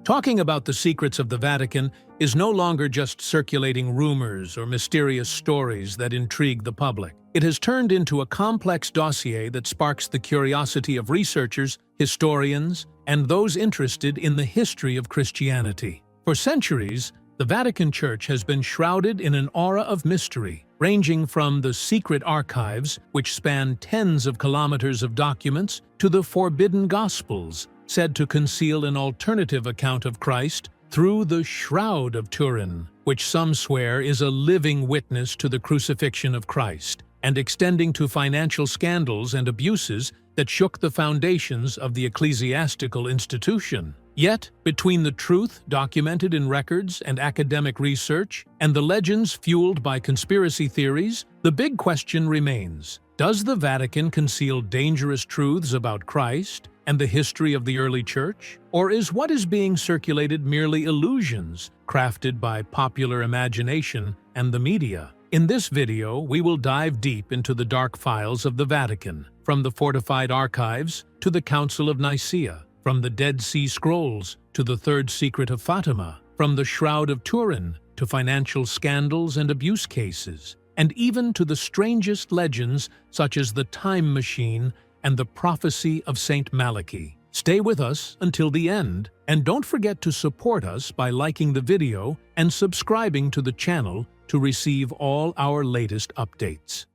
Talking about the secrets of the Vatican is no longer just circulating rumors or mysterious stories that intrigue the public. It has turned into a complex dossier that sparks the curiosity of researchers, historians, and those interested in the history of Christianity. For centuries, the Vatican Church has been shrouded in an aura of mystery, ranging from the secret archives, which span tens of kilometers of documents, to the forbidden Gospels, said to conceal an alternative account of Christ, through the Shroud of Turin, which some swear is a living witness to the crucifixion of Christ, and extending to financial scandals and abuses that shook the foundations of the ecclesiastical institution. Yet, between the truth documented in records and academic research, and the legends fueled by conspiracy theories, the big question remains: does the Vatican conceal dangerous truths about Christ and the history of the early Church? Or is what is being circulated merely illusions crafted by popular imagination and the media? In this video, we will dive deep into the dark files of the Vatican, from the fortified archives to the Council of Nicaea, from the Dead Sea Scrolls to the Third Secret of Fatima, from the Shroud of Turin to financial scandals and abuse cases, and even to the strangest legends such as the Time Machine and the Prophecy of Saint Malachy. Stay with us until the end, and don't forget to support us by liking the video and subscribing to the channel to receive all our latest updates.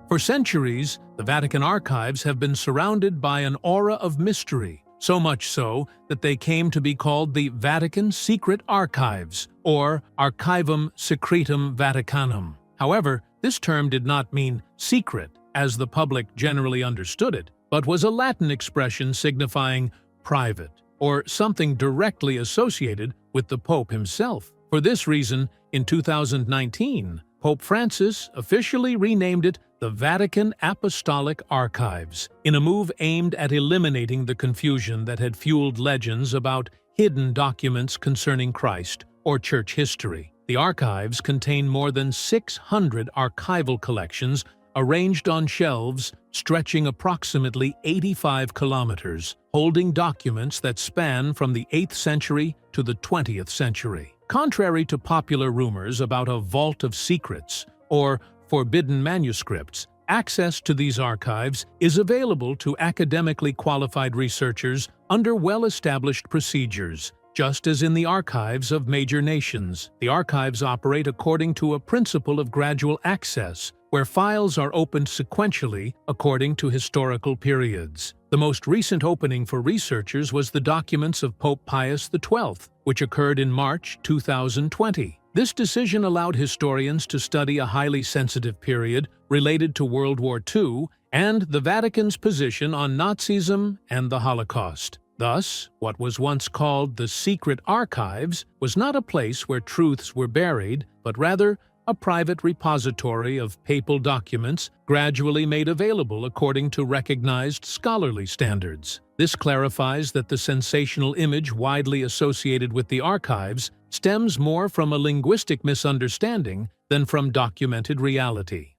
For centuries, the Vatican archives have been surrounded by an aura of mystery, so much so that they came to be called the Vatican Secret Archives, or Archivum Secretum Vaticanum. However, this term did not mean secret, as the public generally understood it, but was a Latin expression signifying private, or something directly associated with the Pope himself. For this reason, in 2019, Pope Francis officially renamed it the Vatican Apostolic Archives, in a move aimed at eliminating the confusion that had fueled legends about hidden documents concerning Christ or church history. The archives contain more than 600 archival collections arranged on shelves stretching approximately 85 kilometers, holding documents that span from the 8th century to the 20th century. Contrary to popular rumors about a vault of secrets or forbidden manuscripts, access to these archives is available to academically qualified researchers under well-established procedures. Just as in the archives of major nations, the archives operate according to a principle of gradual access, where files are opened sequentially according to historical periods. The most recent opening for researchers was the documents of Pope Pius XII, which occurred in March 2020. This decision allowed historians to study a highly sensitive period related to World War II and the Vatican's position on Nazism and the Holocaust. Thus, what was once called the secret archives was not a place where truths were buried, but rather a private repository of papal documents gradually made available according to recognized scholarly standards. This clarifies that the sensational image widely associated with the archives stems more from a linguistic misunderstanding than from documented reality.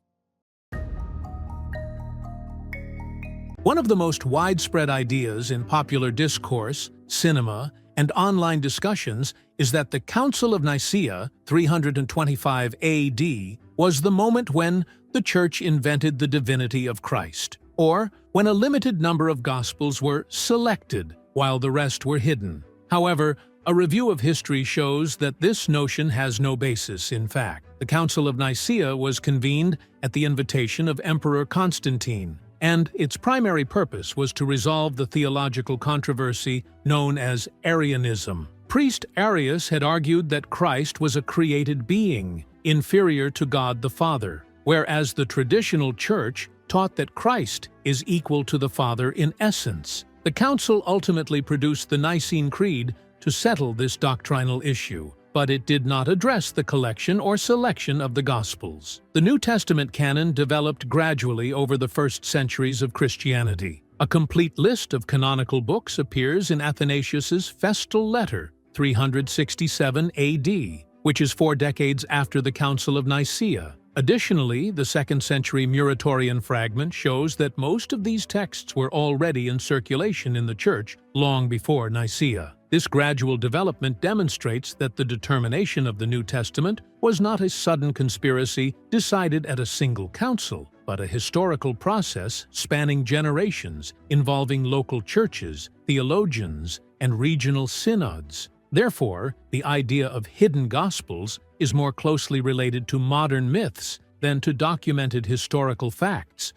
One of the most widespread ideas in popular discourse, cinema, and online discussions is that the Council of Nicaea, 325 AD, was the moment when the Church invented the divinity of Christ, or when a limited number of Gospels were selected while the rest were hidden. However, a review of history shows that this notion has no basis in fact. The Council of Nicaea was convened at the invitation of Emperor Constantine, and its primary purpose was to resolve the theological controversy known as Arianism. Priest Arius had argued that Christ was a created being, inferior to God the Father, whereas the traditional Church taught that Christ is equal to the Father in essence. The Council ultimately produced the Nicene Creed to settle this doctrinal issue, but it did not address the collection or selection of the Gospels. The New Testament canon developed gradually over the first centuries of Christianity. A complete list of canonical books appears in Athanasius's Festal Letter, 367 AD, which is 4 decades after the Council of Nicaea. Additionally, the 2nd century Muratorian fragment shows that most of these texts were already in circulation in the Church long before Nicaea. This gradual development demonstrates that the determination of the New Testament was not a sudden conspiracy decided at a single council, but a historical process spanning generations, involving local churches, theologians, and regional synods. Therefore, the idea of hidden gospels is more closely related to modern myths than to documented historical facts.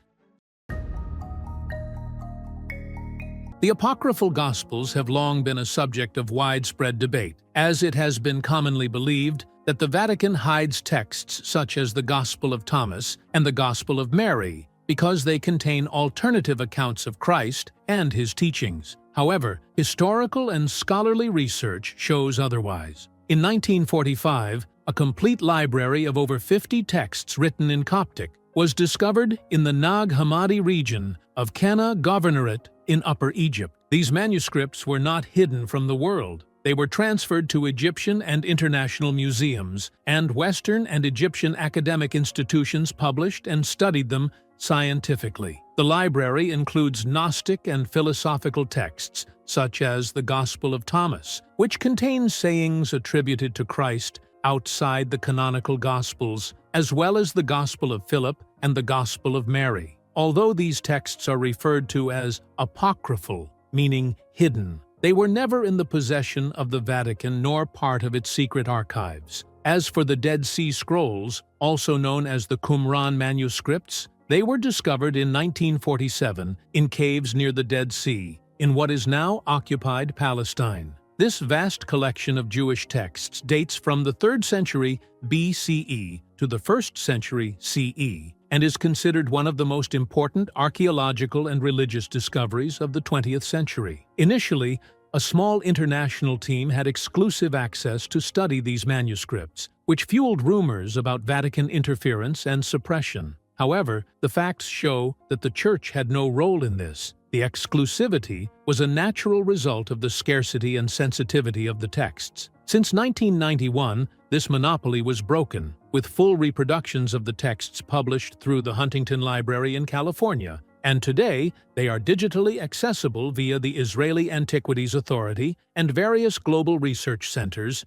The apocryphal Gospels have long been a subject of widespread debate, as it has been commonly believed that the Vatican hides texts such as the Gospel of Thomas and the Gospel of Mary because they contain alternative accounts of Christ and his teachings. However, historical and scholarly research shows otherwise. In 1945, a complete library of over 50 texts written in Coptic was discovered in the Nag Hammadi region of Qena Governorate in Upper Egypt. These manuscripts were not hidden from the world. They were transferred to Egyptian and international museums, and Western and Egyptian academic institutions published and studied them scientifically. The library includes Gnostic and philosophical texts, such as the Gospel of Thomas, which contains sayings attributed to Christ outside the canonical Gospels, as well as the Gospel of Philip and the Gospel of Mary. Although these texts are referred to as apocryphal, meaning hidden, they were never in the possession of the Vatican nor part of its secret archives. As for the Dead Sea Scrolls, also known as the Qumran manuscripts, they were discovered in 1947 in caves near the Dead Sea, in what is now occupied Palestine. This vast collection of Jewish texts dates from the 3rd century BCE to the 1st century CE, and is considered one of the most important archaeological and religious discoveries of the 20th century. Initially, a small international team had exclusive access to study these manuscripts, which fueled rumors about Vatican interference and suppression. However, the facts show that the Church had no role in this. The exclusivity was a natural result of the scarcity and sensitivity of the texts. Since 1991, this monopoly was broken, with full reproductions of the texts published through the Huntington Library in California, and today they are digitally accessible via the Israeli Antiquities Authority and various global research centers.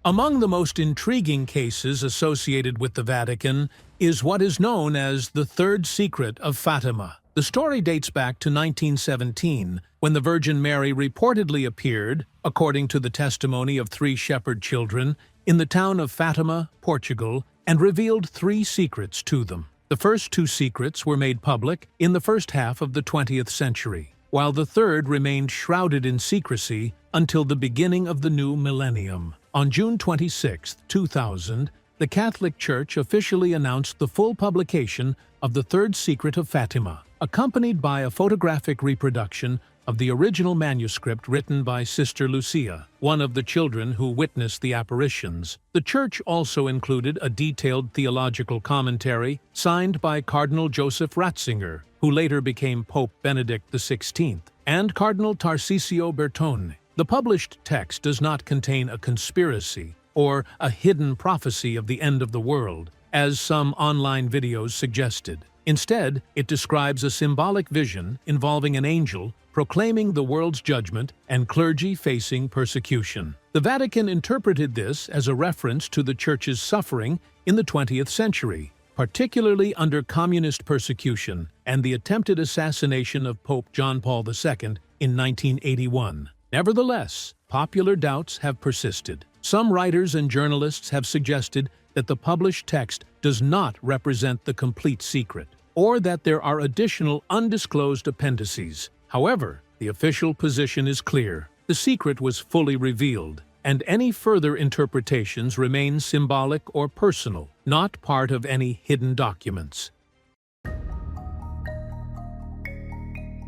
Among the most intriguing cases associated with the Vatican is what is known as the Third Secret of Fatima. The story dates back to 1917, when the Virgin Mary reportedly appeared, according to the testimony of 3 shepherd children, in the town of Fatima, Portugal, and revealed 3 secrets to them. The first 2 secrets were made public in the first half of the 20th century, while the third remained shrouded in secrecy until the beginning of the new millennium. On June 26, 2000, the Catholic Church officially announced the full publication of the Third Secret of Fatima, accompanied by a photographic reproduction of the original manuscript written by Sister Lucia, one of the children who witnessed the apparitions. The Church also included a detailed theological commentary signed by Cardinal Joseph Ratzinger, who later became Pope Benedict XVI, and Cardinal Tarcisio Bertone. The published text does not contain a conspiracy or a hidden prophecy of the end of the world, as some online videos suggested. Instead, it describes a symbolic vision involving an angel proclaiming the world's judgment and clergy facing persecution. The Vatican interpreted this as a reference to the Church's suffering in the 20th century, particularly under communist persecution and the attempted assassination of Pope John Paul II in 1981. Nevertheless, popular doubts have persisted. Some writers and journalists have suggested that the published text does not represent the complete secret, or that there are additional undisclosed appendices. However, the official position is clear. The secret was fully revealed, and any further interpretations remain symbolic or personal, not part of any hidden documents.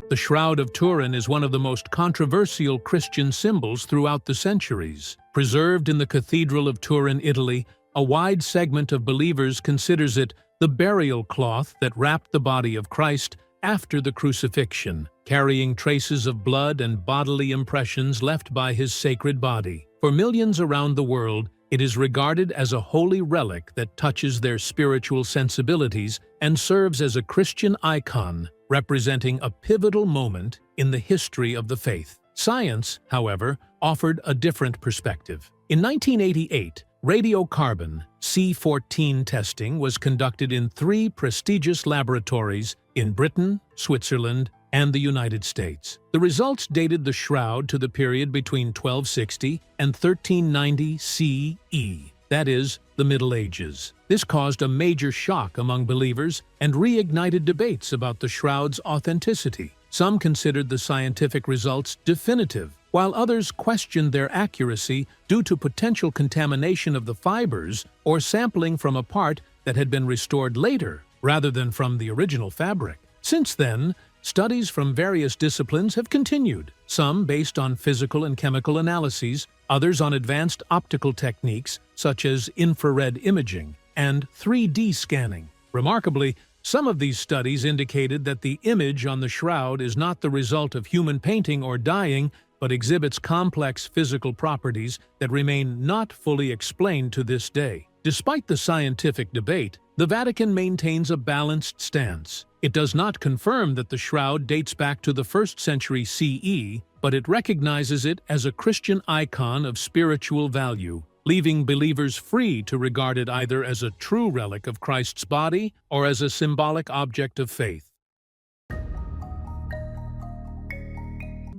The Shroud of Turin is one of the most controversial Christian symbols throughout the centuries. Preserved in the Cathedral of Turin, Italy, a wide segment of believers considers it the burial cloth that wrapped the body of Christ after the crucifixion, carrying traces of blood and bodily impressions left by his sacred body. For millions around the world, it is regarded as a holy relic that touches their spiritual sensibilities and serves as a Christian icon, representing a pivotal moment in the history of the faith. Science, however, offered a different perspective. In 1988, radiocarbon C14 testing was conducted in 3 prestigious laboratories in Britain, Switzerland, and the United States. The results dated the shroud to the period between 1260 and 1390 CE, that is, the Middle Ages. This caused a major shock among believers and reignited debates about the shroud's authenticity. Some considered the scientific results definitive, while others questioned their accuracy due to potential contamination of the fibers or sampling from a part that had been restored later, rather than from the original fabric. Since then, studies from various disciplines have continued, some based on physical and chemical analyses, others on advanced optical techniques such as infrared imaging and 3D scanning. Remarkably, some of these studies indicated that the image on the shroud is not the result of human painting or dyeing, but exhibits complex physical properties that remain not fully explained to this day. Despite the scientific debate, the Vatican maintains a balanced stance. It does not confirm that the shroud dates back to the 1st century CE, but it recognizes it as a Christian icon of spiritual value, leaving believers free to regard it either as a true relic of Christ's body or as a symbolic object of faith.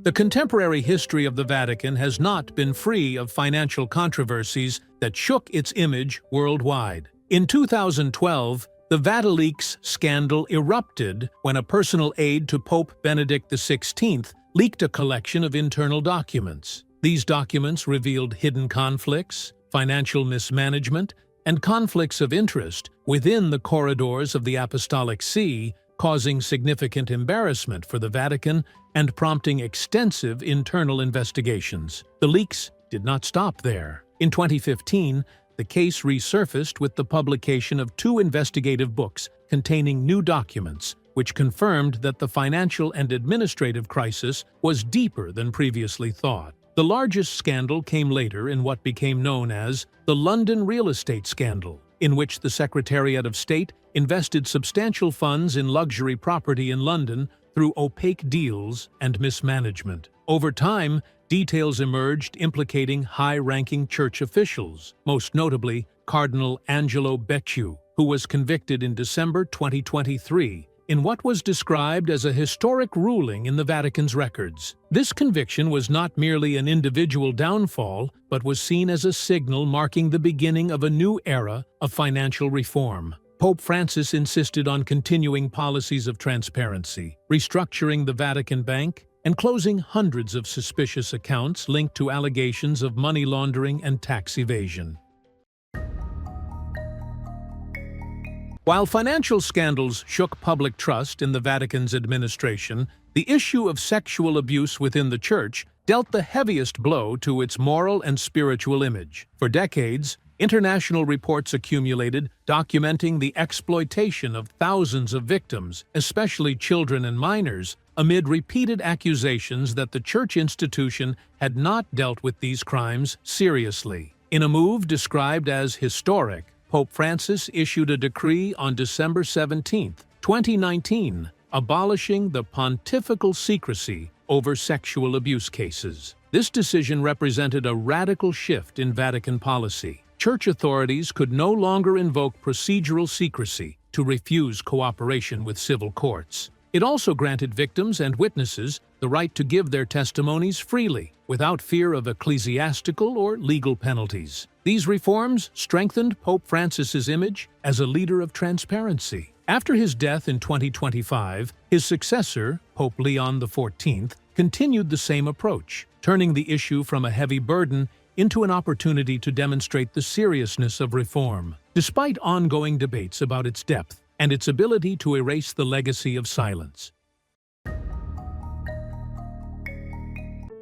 The contemporary history of the Vatican has not been free of financial controversies that shook its image worldwide. In 2012, the VatiLeaks scandal erupted when a personal aide to Pope Benedict XVI leaked a collection of internal documents. These documents revealed hidden conflicts, financial mismanagement, and conflicts of interest within the corridors of the Apostolic See, causing significant embarrassment for the Vatican and prompting extensive internal investigations. The leaks did not stop there. In 2015, the case resurfaced with the publication of 2 investigative books containing new documents, which confirmed that the financial and administrative crisis was deeper than previously thought. The largest scandal came later in what became known as the London real estate scandal, in which the Secretariat of State invested substantial funds in luxury property in London through opaque deals and mismanagement. Over time, details emerged implicating high-ranking church officials, most notably Cardinal Angelo Becciu, who was convicted in December 2023 in what was described as a historic ruling in the Vatican's records. This conviction was not merely an individual downfall, but was seen as a signal marking the beginning of a new era of financial reform. Pope Francis insisted on continuing policies of transparency, restructuring the Vatican Bank, and closing hundreds of suspicious accounts linked to allegations of money laundering and tax evasion. While financial scandals shook public trust in the Vatican's administration, the issue of sexual abuse within the Church dealt the heaviest blow to its moral and spiritual image. For decades, international reports accumulated documenting the exploitation of thousands of victims, especially children and minors, amid repeated accusations that the Church institution had not dealt with these crimes seriously. In a move described as historic, Pope Francis issued a decree on December 17, 2019, abolishing the pontifical secrecy over sexual abuse cases. This decision represented a radical shift in Vatican policy. Church authorities could no longer invoke procedural secrecy to refuse cooperation with civil courts. It also granted victims and witnesses the right to give their testimonies freely, without fear of ecclesiastical or legal penalties. These reforms strengthened Pope Francis's image as a leader of transparency. After his death in 2025, his successor, Pope Leon XIV, continued the same approach, turning the issue from a heavy burden into an opportunity to demonstrate the seriousness of reform. Despite ongoing debates about its depth and its ability to erase the legacy of silence.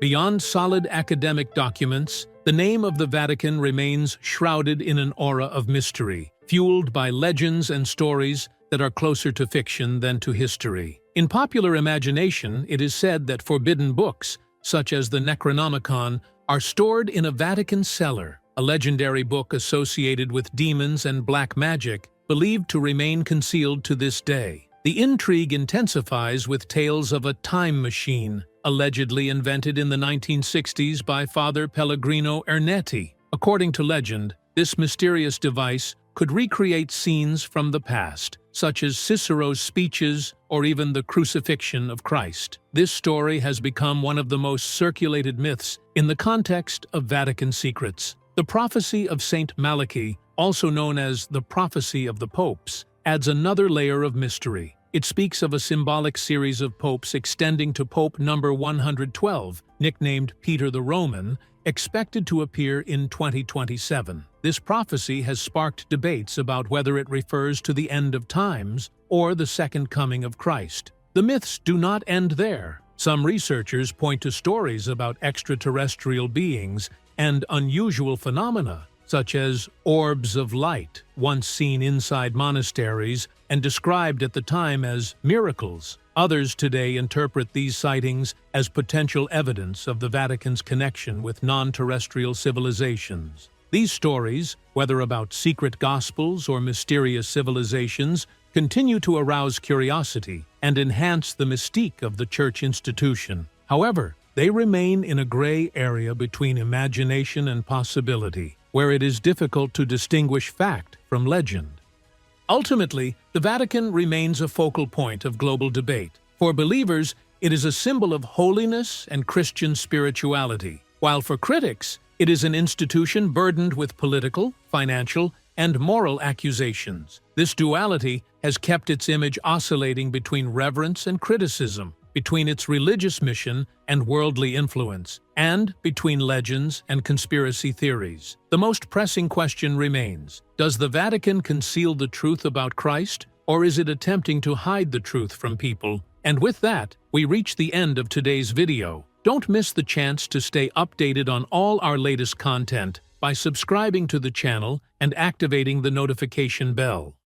Beyond solid academic documents, the name of the Vatican remains shrouded in an aura of mystery, fueled by legends and stories that are closer to fiction than to history. In popular imagination, it is said that forbidden books, such as the Necronomicon, are stored in a Vatican cellar, a legendary book associated with demons and black magic, believed to remain concealed to this day. The intrigue intensifies with tales of a time machine, allegedly invented in the 1960s by Father Pellegrino Ernetti. According to legend, this mysterious device could recreate scenes from the past, such as Cicero's speeches or even the crucifixion of Christ. This story has become one of the most circulated myths in the context of Vatican secrets. The prophecy of Saint Malachy, also known as the Prophecy of the Popes, adds another layer of mystery. It speaks of a symbolic series of popes extending to Pope number 112, nicknamed Peter the Roman, expected to appear in 2027. This prophecy has sparked debates about whether it refers to the end of times or the second coming of Christ. The myths do not end there. Some researchers point to stories about extraterrestrial beings and unusual phenomena, such as orbs of light, once seen inside monasteries and described at the time as miracles. Others today interpret these sightings as potential evidence of the Vatican's connection with non-terrestrial civilizations. These stories, whether about secret gospels or mysterious civilizations, continue to arouse curiosity and enhance the mystique of the Church institution. However, they remain in a gray area between imagination and possibility, where it is difficult to distinguish fact from legend. Ultimately, the Vatican remains a focal point of global debate. For believers, it is a symbol of holiness and Christian spirituality, while for critics, it is an institution burdened with political, financial, and moral accusations. This duality has kept its image oscillating between reverence and criticism, between its religious mission and worldly influence, and between legends and conspiracy theories. The most pressing question remains: does the Vatican conceal the truth about Christ, or is it attempting to hide the truth from people? And with that, we reach the end of today's video. Don't miss the chance to stay updated on all our latest content by subscribing to the channel and activating the notification bell.